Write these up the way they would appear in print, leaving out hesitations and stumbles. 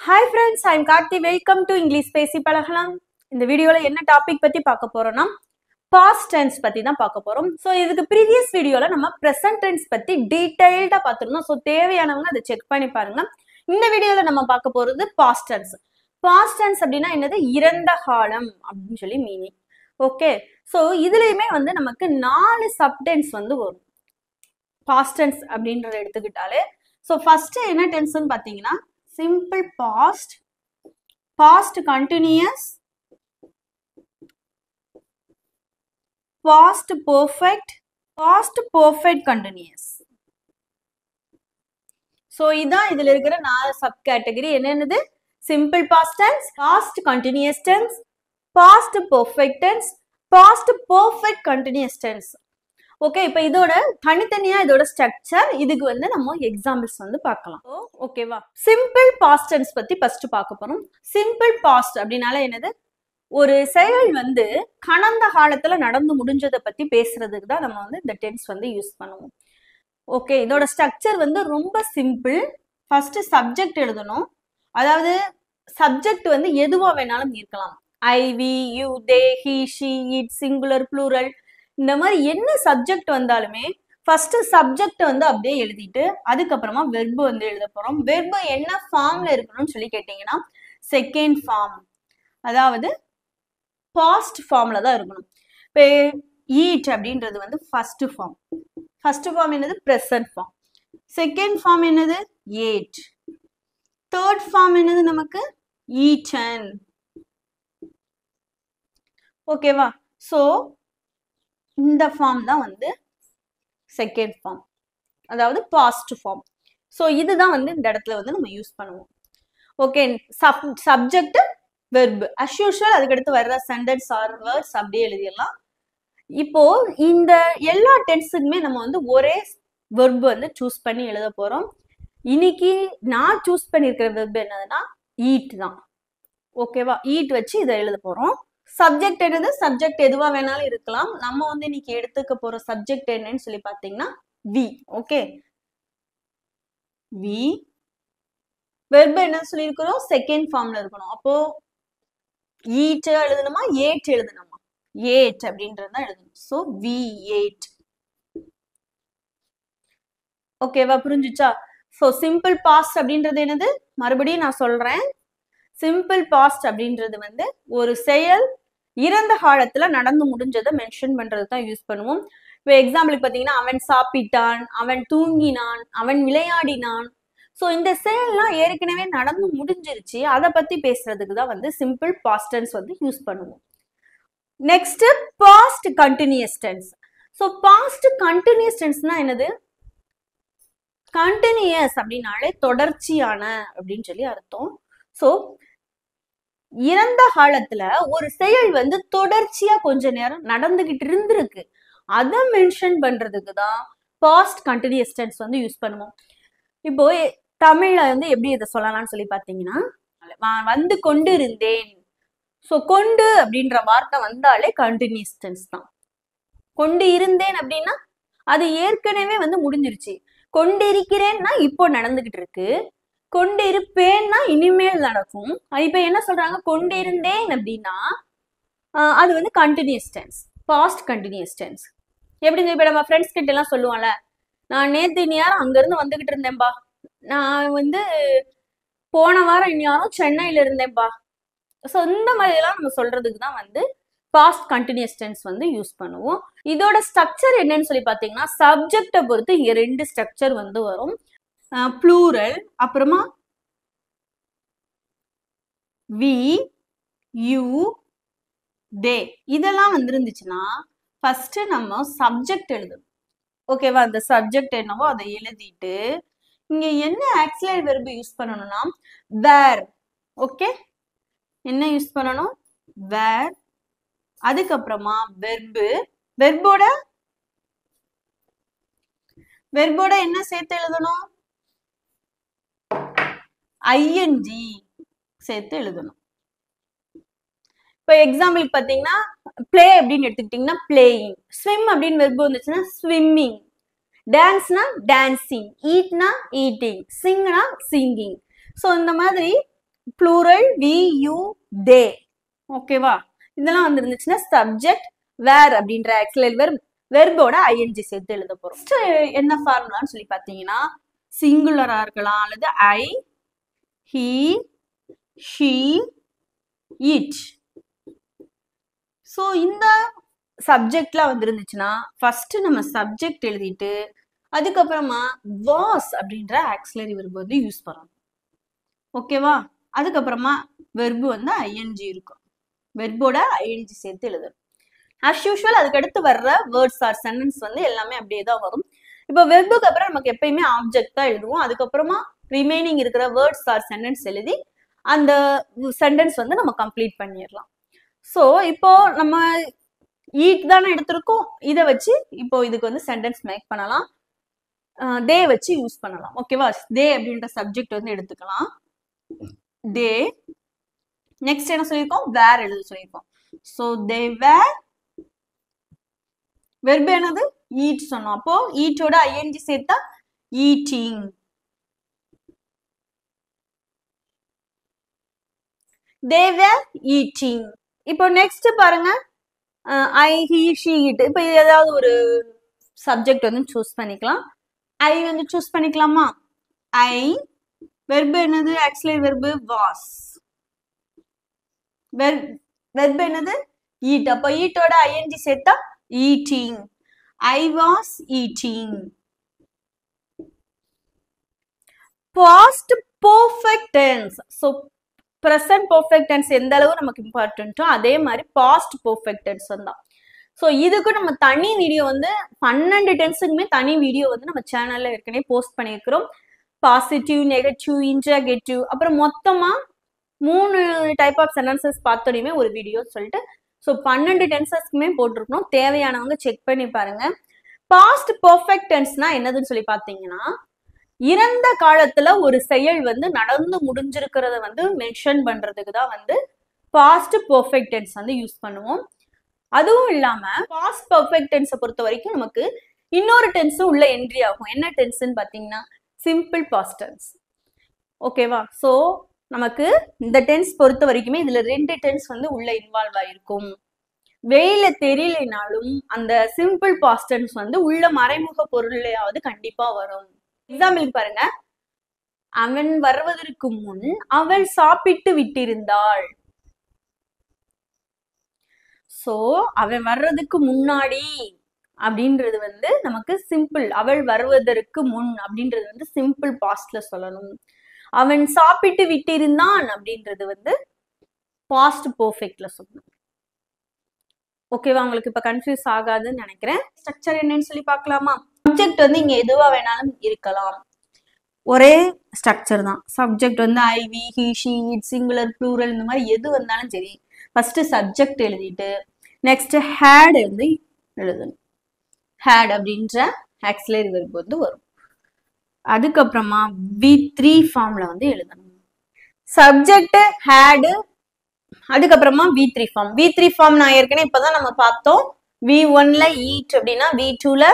Hi friends, I'm Karthi. Welcome to English பேசி பழகலாம். இந்த வீடியோல என்ன டாபிக் பத்தி பார்க்க போறோம்னா past tense பத்தி தான் பார்க்க போறோம். சோ இதுக்கு previous வீடியோல நம்ம present tense பத்தி டீடைல்டா பார்த்திருந்தோம். சோ தேவையானவங்க அதை செக் பண்ணி பாருங்க. இந்த வீடியோல நம்ம பார்க்க போறது past tense. Past tense அப்படினா என்னது? இறந்த காலம் அப்படினு சொல்லி மீனிங். ஓகே. சோ இதுலயுமே வந்து நமக்கு 4 சப்டென்ஸ் வந்து வரும். past tense அப்படின்றத எடுத்துக்கிட்டாலே சோ ஃபர்ஸ்ட் என்ன டென்ஸ்னு பாத்தீங்கன்னா simple past, past continuous, past perfect, past perfect continuous. So இதான் இதுல இருக்கிற 4 சப் கேட்டகரி. என்னென்னது? simple past tense, past continuous tense, past perfect tense, past perfect continuous tense. Okay, இப்போ இதோட தனித்தனியா இதோட ஸ்ட்ரக்சர், இதுக்கு வந்து நம்ம எக்ஸாம்பிள்ஸ் வந்து பார்க்கலாம். ஓகேவா? சிம்பிள் பாஸ்ட் டென்ஸ் பத்தி ஃபர்ஸ்ட் பார்க்க போறோம். சிம்பிள் பாஸ்ட் அப்படினால என்னது? ஒரு செயல் வந்து கடந்த காலத்துல நடந்து முடிஞ்சதை பத்தி பேசுறதுக்கு தான் நம்ம வந்து இந்த டென்ஸ் வந்து யூஸ் பண்ணுவோம். ஓகே, இதோட ஸ்ட்ரக்சர் வந்து ரொம்ப சிம்பிள். ஃபர்ஸ்ட் சப்ஜெக்ட் எழுதணும். அதாவது சப்ஜெக்ட் வந்து எதுவா வேணாலும் இருக்கலாம். I, we, you, they, he, she, it, singular, plural, இந்த மாதிரி என்ன சப்ஜெக்ட் வந்தாலுமே ஃபர்ஸ்ட் சப்ஜெக்ட் வந்து அப்படியே எழுதிட்டு அதுக்கப்புறமா வெர்பு வந்து எழுத போறோம். வெர்பு என்ன ஃபார்ம்ல இருக்கணும்னு சொல்லி கேட்டீங்கன்னா செகண்ட் ஃபார்ம், அதாவது பாஸ்ட் ஃபார்ம்ல தான் இருக்கணும். இப்போ ஈட் அப்படின்றது வந்து ஃபர்ஸ்ட் ஃபார்ம். ஃபர்ஸ்ட் ஃபார்ம் என்னது? Present form. செகண்ட் ஃபார்ம் என்னது? ஏட். தேர்ட் ஃபார்ம் என்னது நமக்கு? ஈட்டன். ஓகேவா? ஸோ இந்த ஃபார்ம் தான் வந்து செகண்ட் ஃபார்ம், அதாவது பாஸ்ட் ஃபார்ம். ஸோ இதுதான் வந்து இந்த இடத்துல வந்து நம்ம யூஸ் பண்ணுவோம். Okay, subject verb as usual, அதுக்கடுத்து வர்ற சென்டென்ஸ் ஆர் வேர்ட்ஸ் அப்படியே எழுதிடலாம். இப்போ இந்த எல்லா டென்ஸுக்குமே நம்ம வந்து ஒரே வெர்பு வந்து சூஸ் பண்ணி எழுத போறோம். இன்னைக்கு நான் சூஸ் பண்ணியிருக்கிற வெர்பு என்னதுன்னா ஈட் தான். ஓகேவா? ஈட் வச்சு இதை எழுத போறோம். சப்ஜெக்ட் என்னது? சப்ஜெக்ட் எதுவா வேணாலும் இருக்கலாம். நம்ம வந்து இன்னைக்கு எடுத்துக்க போற சப்ஜெக்ட் என்னன்னு சொல்லி பாத்தீங்கன்னா வி. Okay, we. வெர்பு என்ன சொல்லியிருக்கிறோம்? செகண்ட் ஃபார்ம்ல இருக்கணும். அப்போ ஈட் எழுதணுமா ஏட் எழுதணுமா? ஏட் அப்படின்றதுதான் எழுதணும். So we ate. ஓகேவா? புரிஞ்சுச்சா? சோ சிம்பிள் பாஸ்ட் அப்படின்றது என்னது? மறுபடியும் நான் சொல்றேன். சிம்பிள் பாஸ்ட் அப்படின்றது வந்து ஒரு செயல் இறந்த காலத்துல நடந்து முடிஞ்சதை மென்ஷன் பண்றது தான் யூஸ் பண்ணுவோம். இப்போ எக்ஸாம்பிளுக்கு பாத்தீங்கன்னா அவன் சாப்பிட்டான், அவன் தூங்கினான், அவன் விளையாடினான். ஸோ இந்த செயல்லாம் ஏற்கனவே நடந்து முடிஞ்சிருச்சு, அதை பத்தி பேசுறதுக்கு தான் வந்து சிம்பிள் பாஸ்ட் டென்ஸ் வந்து யூஸ் பண்ணுவோம். Next past continuous tense. So past continuous டென்ஸ்னா என்னது? கண்டினியூஸ் அப்படின்னாலே தொடர்ச்சியான அப்படின்னு சொல்லி அர்த்தம். ஸோ இறந்த காலத்துல ஒரு செயல் வந்து தொடர்ச்சியா கொஞ்ச நேரம் நடந்துகிட்டு இருந்திருக்கு, அதை மென்ஷன் பண்றதுக்கு தான் பாஸ்ட் கண்டினியூஸ் டென்ஸ் வந்து யூஸ் பண்ணுவோம். இப்போ தமிழ்ல வந்து எப்படி இதை சொல்லலாம்னு சொல்லி பாத்தீங்கன்னா வந்து கொண்டு இருந்தேன். ஸோ கொண்டு அப்படின்ற வார்த்தை வந்தாலே கண்டினியூஸ் டென்ஸ் தான். கொண்டு இருந்தேன் அப்படின்னா அது ஏற்கனவே வந்து முடிஞ்சிருச்சு. கொண்டு இருக்கிறேன்னா இப்போ நடந்துகிட்டு இருக்கு. கொண்டு இருப்பேன்னா இனிமேல் நடக்கும். இப்ப என்ன சொல்றாங்க? கொண்டு இருந்தேன் அப்படின்னா அது வந்து continuous tense, past continuous tense. எப்படிங்க? இப்ப நம்ம ஃப்ரெண்ட்ஸ் கிட்ட எல்லாம் சொல்லுவோம்ல, நான் நேத்து இந்நேரம் அங்க இருந்து வந்துகிட்டு இருந்தேன்பா, நான் வந்து போன வாரம் இந்நேரம் சென்னையில இருந்தேன்பா. ஸோ இந்த மாதிரி எல்லாம் நம்ம சொல்றதுக்கு தான் வந்து பாஸ்ட் கண்டினியூஸ் டென்ஸ் வந்து யூஸ் பண்ணுவோம். இதோட ஸ்ட்ரக்சர் என்னன்னு சொல்லி பாத்தீங்கன்னா சப்ஜெக்டை பொறுத்து இங்க 2 ஸ்ட்ரக்சர் வந்து வரும். ப்ளூரல், அப்புறமா வி, யூ, தே, இதெல்லாம் வந்துருந்துச்சுன்னா ஃபர்ஸ்ட் நம்ம சப்ஜெக்ட் எழுதணும். ஓகேவா? அந்த சப்ஜெக்ட் என்னவோ அதை எழுதிட்டு இங்க என்ன ஆக்சிலரி வெர்பு யூஸ் பண்ணணும்னா வேர். ஓகே, என்ன யூஸ் பண்ணணும்? வேர். அதுக்கப்புறமா வெர்பு. வெர்போட என்ன சேர்த்து எழுதணும்? ஐஎன்ஜி சேர்த்து எழுதணும். இப்போ எக்ஸாம்பிள் பாத்தீங்கன்னா பிளே அப்படின்னு எடுத்துக்கிட்டீங்கன்னா பிளேயிங், ஸ்விம் அப்படின்னு வெர்பு வந்துச்சுன்னா ஸ்விம்மிங், டான்ஸ்னா டான்சிங், ஈட்னா ஈட்டிங், சிங்னா சிங்கிங். ஸோ இந்த மாதிரி plural we you they. ஓகேவா? இதெல்லாம் வந்து இருந்துச்சுன்னா சப்ஜெக்ட் வேர் அப்படின்ற ஆக்சிலரி வெர்போட ஐஎன்ஜி சேர்த்து எழுத போறோம். என்ன ஃபார்முலான்னு சொல்லி பார்த்தீங்கன்னா சிங்குலரா இருக்கலாம் அல்லது ஐ ஹி ஷீ இட். ஸோ இந்த சப்ஜெக்ட்லாம் வந்து இருந்துச்சுன்னா ஃபர்ஸ்ட் நம்ம சப்ஜெக்ட் எழுதிட்டு அதுக்கப்புறமா வாஸ் அப்படின்ற ஆக்சிலரி வெர்பு வந்து யூஸ் பண்ணணும். ஓகேவா? அதுக்கப்புறமா வெர்பு வந்து ஐஎன்ஜி இருக்கும். வெர்போட ஐஎன்ஜி சேர்த்து எழுதணும். அஸ் யூஷுவல் அதுக்கு அடுத்து வர்ற வேர்ட்ஸ் ஆர் சென்டென்ஸ் வந்து எல்லாமே அப்படியே தான் வரும். இப்போ வெர்புக்கு அப்புறம் நமக்கு எப்பயுமே ஆப்ஜெக்ட் தான் எழுதுவோம். அதுக்கப்புறமா ரிமைனிங் இருக்கிற வேர்ட்ஸ் ஆர் சென்டென்ஸ் எழுதி அந்த சென்டென்ஸ் வந்து நம்ம கம்ப்ளீட் பண்ணிடலாம். ஸோ இப்போ நம்ம ஈட் தானே எடுத்திருக்கோம். இதை வச்சு இப்போ இதுக்கு வந்து சென்டென்ஸ் மேக் பண்ணலாம். டே வச்சு யூஸ் பண்ணலாம். ஓகேவா? டே அப்படின்ற சப்ஜெக்ட் வந்து எடுத்துக்கலாம். டே நெக்ஸ்ட் என்ன சொல்லியிருக்கோம்? வேர் எழுத சொல்லியிருக்கோம். So they were. வெர்பு என்னது? ஈட் சொன்னோம். அப்போ ஈட்டோட ஐஎன்ஜி சேர்த்தா ஈட்டிங். they were eating. இப்போ நெக்ஸ்ட் பாருங்க ஐ ஹி ஷீ இட். இப்போ ஏதாவது ஒரு சப்ஜெக்ட் வந்து சூஸ் பண்ணிக்கலாம். ஐ வந்து சூஸ் பண்ணிக்கலாமா? ஐ. வெர்பு என்னது? Actually verb was. வெர்பு என்னது? ஈட். அப்போ ஈட்டோட ஐஎன்ஜி சேர்த்தா eating. I was eating. Past perfect tense. So present perfect tense எந்த அளவு நமக்கு இம்பார்ட்டன்ட்டோ அதே மாதிரி பாஸ்ட் பெர்ஃபெக்ட் டென்ஸ் தான். ஸோ இதுக்கு நம்ம தனி வீடியோ வந்து 12 டென்ஸுக்குமே தனி வீடியோ வந்து நம்ம சேனல்ல ஏற்கனவே போஸ்ட் பண்ணியிருக்கிறோம். பாசிட்டிவ், நெகட்டிவ், இன்டர்கேட்டிவ், அப்புறம் மொத்தமா 3 டைப் ஆஃப் சென்டென்சஸ் பார்த்தோடையுமே ஒரு வீடியோ சொல்லிட்டு ஸோ 12 டென்சஸ்க்குமே போட்டிருக்கணும். தேவையானவங்க செக் பண்ணி பாருங்க. பாஸ்ட் பெர்ஃபெக்ட் டென்ஸ்னா என்னதுன்னு சொல்லி பார்த்தீங்கன்னா இறந்த காலத்துல ஒரு செயல் வந்து நடந்து முடிஞ்சிருக்கிறத வந்து மென்ஷன் பண்றதுக்கு தான் வந்து பாஸ்ட் பெர்ஃபெக்ட் டென்ஸ் வந்து யூஸ் பண்ணுவோம். அதுவும் இல்லாம பாஸ்ட் பெர்ஃபெக்ட் டென்ஸை பொறுத்த வரைக்கும் நமக்கு இன்னொரு டென்ஸும் உள்ள என்ட்ரி ஆகும். என்ன டென்ஸ்ன்னு பாத்தீங்கன்னா சிம்பிள் பாஸ்ட் டென்ஸ். ஓகேவா? ஸோ நமக்கு இந்த டென்ஸ் பொறுத்த வரைக்குமே இதுல 2 டென்ஸ் வந்து உள்ள இன்வால்வ் ஆயிருக்கும். வெளியில தெரியலைனாலும் அந்த சிம்பிள் பாஸ்ட் டென்ஸ் வந்து உள்ள மறைமுக பொருளையாவது கண்டிப்பா வரும். எக்ஸாம்பிளுக்கு பாருங்க, அவன் வருவதற்கு முன் அவள் சாப்பிட்டு விட்டிருந்தாள். சோ அவன் வர்றதுக்கு முன்னாடி அப்படின்றது வந்து நமக்கு சிம்பிள். அவள் வருவதற்கு முன் அப்படின்றது வந்து சிம்பிள் பாஸ்ட்ல சொல்லணும். அவன் சாப்பிட்டு விட்டிருந்தான் அப்படின்றது வந்து பாஸ்ட் பெர்ஃபெக்ட்ல சொல்லணும். ஓகேவா? உங்களுக்கு இப்ப கன்ஃபியூஸ் ஆகாதுன்னு நினைக்கிறேன். ஸ்ட்ரக்சர் என்னன்னு சொல்லி பார்க்கலாமா? சப்ஜெக்ட் வந்து இங்க எதுவா வேணாலும் இருக்கலாம். ஒரே ஸ்ட்ரக்சர் தான். சப்ஜெக்ட் வந்து I, we, he, she, it, singular, plural இந்த மாதிரி எது வந்தாலும் சரி ஃபர்ஸ்ட் சப்ஜெக்ட் எழுதிட்டு நெக்ஸ்ட் ஹேட் வந்து எழுதணும். ஹேட் அப்படின்ற ஆக்சிலரி வெர்ப் வந்து வரும். அதுக்கப்புறமா V3 ஃபார்ம்ல வந்து எழுதணும். சப்ஜெக்ட் ஹேடு அதுக்கப்புறமா V3 ஃபார்ம். V3 ஃபார்ம் நான் ஏற்கனவே இப்பதான் நம்ம பார்த்தோம். V1ல ஈட் அப்படின்னா V2ல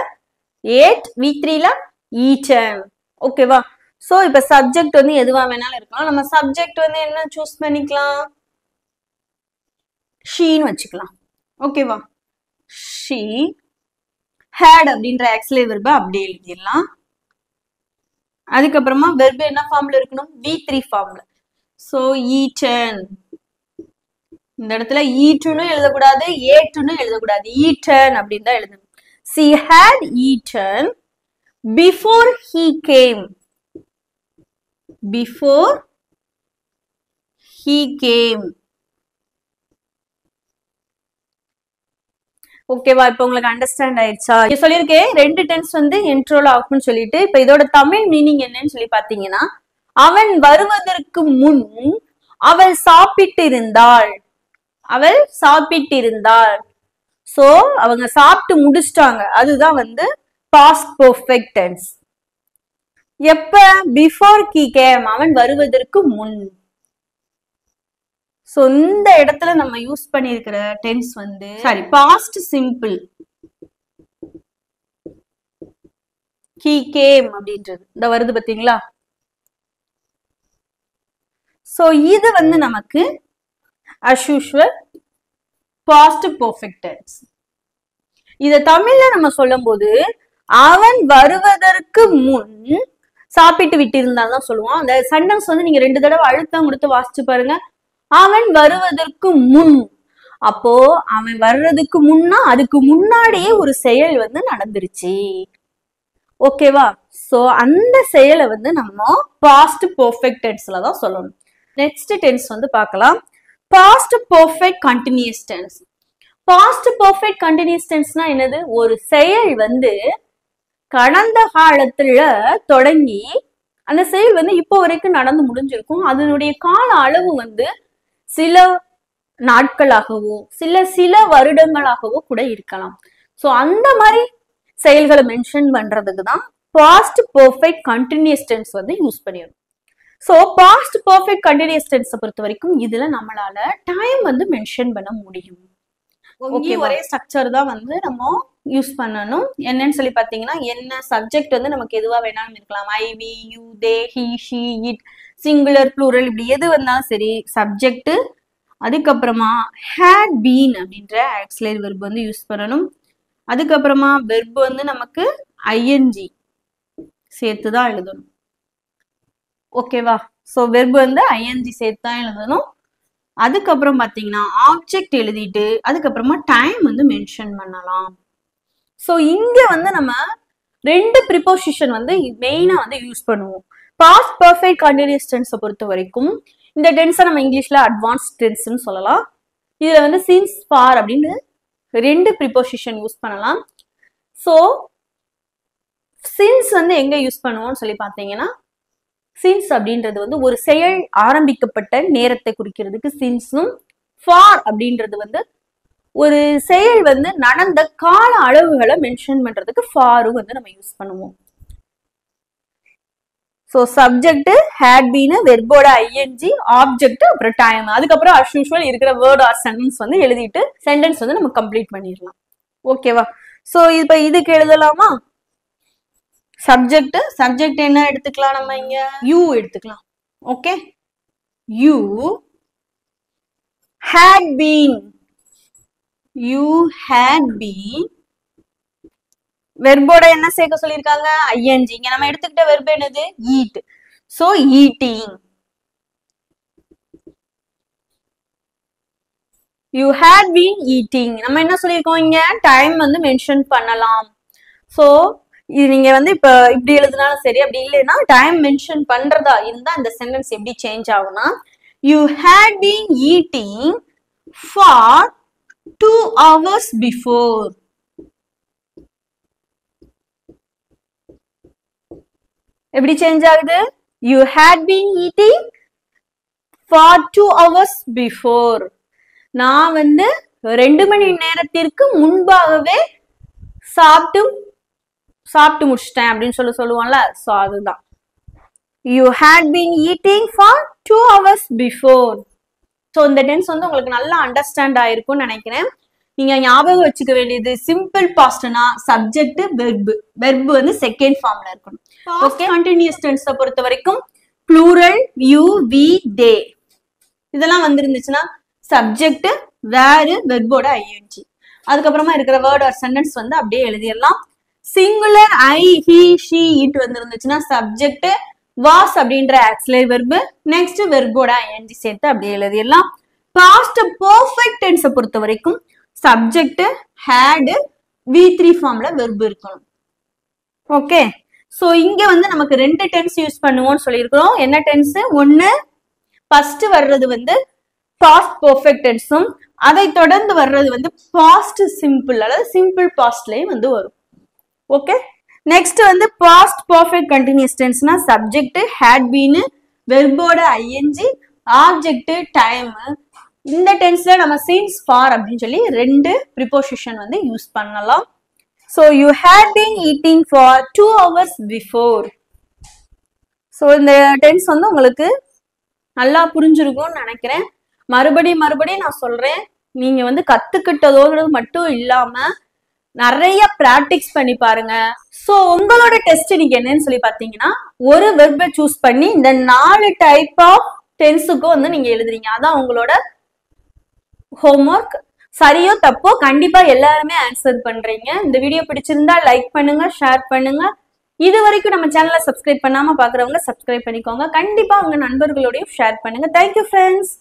ate, V3ல eaten. ஓகேவா? சோ இப்ப சப்ஜெக்ட் வந்து எதுவா வேணாலும் இருக்கலாம். நம்ம சப்ஜெக்ட் வந்து என்ன சூஸ் பண்ணிக்கலாம்? ஷீன்னு வச்சுக்கலாம். ஓகேவா? ஷீ. ஹேட் அப்படின்ற ஆக்சிலரி வெர்பை அப்படியே எழுதிடலாம். அதுக்கப்புறமா வெர்பு என்ன ஃபார்ம்ல இருக்கணும்? V3 ஃபார்ம்ல. So eaten. இந்த இடத்துல ஈட்டுன்னு எழுதக்கூடாது, ஏட்டுன்னு எழுதக்கூடாது, ஈட்டன் அப்படின்னு தான் எழுதணும். She had eaten before he came. Before he came. ஓகேவா? இப்ப உங்களுக்கு அண்டர்ஸ்டாண்ட் ஆயிடுச்சா? சொல்லியிருக்கேன் 2 டென்ஸ் வந்து இன்ட்ரோல ஆகும்னு சொல்லிட்டு. இப்ப இதோட தமிழ் மீனிங் என்னன்னு சொல்லி பாத்தீங்கன்னா அவன் வருவதற்கு முன் அவள் சாப்பிட்டிருந்தாள். அவள் சாப்பிட்டிருந்தாள். சோ அவங்க சாப்பிட்டு முடிச்சிட்டாங்க. அதுதான் வந்து பாஸ்ட் பெர்ஃபெக்ட் டென்ஸ். எப்ப? பிஃபோர் ஹி கேம், அவன் வருவதற்கு முன். சோ இந்த இடத்துல நம்ம யூஸ் பண்ணிருக்கிற டென்ஸ் வந்து பாஸ்ட் சிம்பிள். ஹி கேம் அப்படின்றது இந்த வருது பாத்தீங்களா? சோ இது வந்து நமக்கு as usual past perfect tense. இத தமிழ்ல நம்ம சொல்லும்போது அவன் வருவதற்கு முன் சாப்பிட்டு விட்டு இருந்தாலும் சொல்லுவோம். அந்த சென்டென்ஸ் வந்து நீங்க 2 தடவை அழுத்தம் கொடுத்து வாசிச்சு பாருங்க. அவன் வருவதற்கு முன், அப்போ அவன் வர்றதுக்கு முன்னா அதுக்கு முன்னாடியே ஒரு செயல் வந்து நடந்துருச்சு. ஓகேவா? சோ அந்த செயலை வந்து நம்ம பாஸ்ட் பெர்ஃபெக்ட் டென்ஸ்ல தான் சொல்லணும். நெக்ஸ்ட் டென்ஸ் வந்து பார்க்கலாம். Past perfect continuous tense. Past perfect continuous டென்ஸ்னா என்னது? ஒரு செயல் வந்து கடந்த காலத்துல தொடங்கி அந்த செயல் வந்து இப்போ வரைக்கும் நடந்து முடிஞ்சிருக்கும். அதனுடைய கால அளவு வந்து சில நாட்களாகவோ சில வருடங்களாகவோ கூட இருக்கலாம். சோ அந்த மாதிரி செயல்களை மென்ஷன் பண்றதுக்கு தான் பாஸ்ட் பெர்ஃபெக்ட் கண்டினியூஸ் டென்ஸ் வந்து யூஸ் பண்ணிடும். சோ பாஸ்ட் பெர்ஃபெக்ட் கண்டினியூஸ் டென்ஸை பொறுத்த வரைக்கும் இதுல நம்மளால டைம் வந்து மென்ஷன் பண்ண முடியும். ஒரே ஸ்ட்ரக்சர் தான் வந்து நம்ம யூஸ் பண்ணணும். என்னன்னு சொல்லி பாத்தீங்கன்னா, என்ன சப்ஜெக்ட் வந்து நமக்கு எதுவா வேணாலும் இருக்கலாம். I, we, you, they, he, she, it, singular, plural, இப்படி எது வந்தாலும் சரி சப்ஜெக்ட். அதுக்கப்புறமா had been அப்படின்ற ஆக்சிலரி வெர்ப் வந்து யூஸ் பண்ணணும். அதுக்கப்புறமா வெர்ப் வந்து நமக்கு ஐஎன்ஜி சேர்த்து தான் எழுதணும். ஓகேவா? சோ வெர்ப் வந்து ஐஎன்ஜி சேர்த்து தான் எழுதணும். அதுக்கப்புறம் பாத்தீங்கன்னா ஆப்ஜெக்ட் எழுதிட்டு அதுக்கப்புறமா டைம் வந்து மென்ஷன் பண்ணலாம். சோ இங்க வந்து நம்ம 2 ப்ரிபோசிஷன் வந்து மெயினா வந்து யூஸ் பண்ணுவோம். பாஸ்ட் பெர்ஃபெக்ட் கண்டினியூஸ் டென்ஸை பொறுத்த வரைக்கும் இந்த டென்ஸை நம்ம இங்கிலீஷ்ல அட்வான்ஸ்ட் டென்ஸ்னு சொல்லலாம். இதுல வந்து சின்ஸ், ஃபார் அப்படின்னு 2 ப்ரிபோசிஷன் யூஸ் பண்ணலாம். சோ சின்ஸ் வந்து எங்க யூஸ் பண்ணுவோம்னு சொல்லி பாத்தீங்கன்னா, சின்ஸ் அப்படின்றது வந்து ஒரு செயல் ஆரம்பிக்கப்பட்ட நேரத்தை குறிக்கிறதுக்கு சின்ஸும், ஃபார் அப்படின்றது வந்து ஒரு செயல் வந்து நடந்த கால அளவுகளை மென்ஷன் பண்றதுக்கு ஃபாரும் வந்து நம்ம யூஸ் பண்ணுவோம். சோ சப்ஜெக்ட் had been, வெர்போட ஐஎன்ஜி, ஆப்ஜெக்ட், அப்புறம் டைம். அதுக்கப்புறம் as usual இருக்கிற வேர்ட் ஆர் சென்டென்ஸ் வந்து எழுதிட்டு சென்டென்ஸ் வந்து நம்ம கம்ப்ளீட் பண்ணிடலாம். ஓகேவா? சோ இப்ப இதுக்கு எழுதலாமா? சப்ஜெக்ட் என்ன எடுத்துக்கலாம்? நம்ம இங்க யூ எடுத்துக்கலாம். Okay, you had been, you had been. வெர்போட என்ன சேர்க்க சொல்லிருக்காங்க? ஐஎன்ஜி. இங்க நம்ம எடுத்துக்கிட்ட வெர்ப் என்னது? Eat. So eating. you had been eating. நம்ம என்ன சொல்லிருக்கோம்? இங்க டைம் வந்து மென்ஷன் பண்ணலாம். சோ இது நீங்க வந்து இப்ப இப்படி எழுதினாலும் சரி, அப்படி இல்லைன்னா டைம் மென்ஷன் பண்றதா இருந்தா இந்த சென்டென்ஸ் எப்படி சேஞ்ச் ஆகும்னா, you had been eating for 2 hours before. எப்படி சேஞ்ச் ஆகுது? you had been eating for 2 hours before. நான் வந்து 2 மணி நேரத்திற்கு முன்பாகவே சாப்பிட்டு முடிச்சிட்டேன் அப்படின்னு சொல்லுவோம்ல. சோ அதுதான் you had been eating for 2 hours before. So இந்த டென்ஸ் வந்து உங்களுக்கு நல்லா அண்டர்ஸ்டாண்ட் ஆயிருக்கும்னு நினைக்கிறேன். நீங்க ஞாபகம் வச்சுக்க வேண்டியது சிம்பிள் பாஸ்ட்னா சப்ஜெக்ட், வெர்ப் வந்து செகண்ட் ஃபார்ம்ல இருக்கணும். ஓகே, கண்டினியூஸ் டென்ஸை பொறுத்த வரைக்கும் ப்ளூரல், யூ, வி, தே இதெல்லாம் வந்துருந்துச்சுன்னா சப்ஜெக்ட், வேர், வெர்போட ஐஎன்ஜி, அதுக்கப்புறமா இருக்கிற வேர்ட் ஆர் சென்டென்ஸ் வந்து அப்படியே எழுதிடலாம். Singular I, he, she, it வந்துருந்துச்சுன்னா சப்ஜெக்ட், வாஸ் அப்படின்ற ஆக்சிலரி வெர்ப், நெக்ஸ்ட் வெர்போட ஐஎன்ஜி சேர்த்து அப்படியே எழுதிடலாம். பாஸ்ட் பெர்ஃபெக்ட் டென்ஸை பொறுத்த வரைக்கும் சப்ஜெக்ட், ஹேட், V3 ஃபார்ம்ல வெர்ப் இருக்கணும். ஓகே, சோ இங்க வந்து நமக்கு 2 டென்ஸ் யூஸ் பண்ணுவோம்னு சொல்லியிருக்கிறோம். என்ன டென்ஸ்? ஒன்னு ஃபர்ஸ்ட் வர்றது வந்து பாஸ்ட் பெர்ஃபெக்ட் டென்ஸும், அதை தொடர்ந்து வர்றது வந்து பாஸ்ட் சிம்பிள் அல்லது சிம்பிள் பாஸ்ட்லயும் வந்து வரும். ஓகே, நெக்ஸ்ட் வந்து பாஸ்ட் பெர்ஃபெக்ட் கண்டினியூஸ் டென்ஸ்னா சப்ஜெக்ட், had been, வெர்போட ஐஎன்ஜி, ஆப்ஜெக்ட், டைம். இந்த டென்ஸ்ல நம்ம since, for அப்படின்னு சொல்லி 2 ப்ரிபோசிஷன் வந்து யூஸ் பண்ணலாம். So you had been eating for 2 hours before. So இந்த டென்ஸ் வந்து உங்களுக்கு நல்லா புரிஞ்சிருக்கும்னு நினைக்கிறேன். மறுபடியும் நான் சொல்றேன், நீங்க வந்து கத்துக்கிட்டதோடு மட்டும் இல்லாம நிறைய பிராக்டிஸ் பண்ணி பாருங்க. சோ உங்களோட டெஸ்ட் நீங்க என்னன்னு சொல்லி பாத்தீங்கன்னா, ஒரு வெர்பை சூஸ் பண்ணி இந்த 4 டைப் ஆஃப் டென்ஸுக்கும் வந்து நீங்க எழுதுறீங்க. அதான் உங்களோட ஹோம்ஒர்க். சரியோ தப்போ கண்டிப்பா எல்லாருமே ஆன்சர் பண்றீங்க. இந்த வீடியோ பிடிச்சிருந்தா லைக் பண்ணுங்க, ஷேர் பண்ணுங்க. இது வரைக்கும் நம்ம சேனலை சப்ஸ்கிரைப் பண்ணாம பாக்குறவங்க சப்ஸ்கிரைப் பண்ணிக்கோங்க. கண்டிப்பா உங்க நண்பர்களோடயும் ஷேர் பண்ணுங்க. Thank you friends.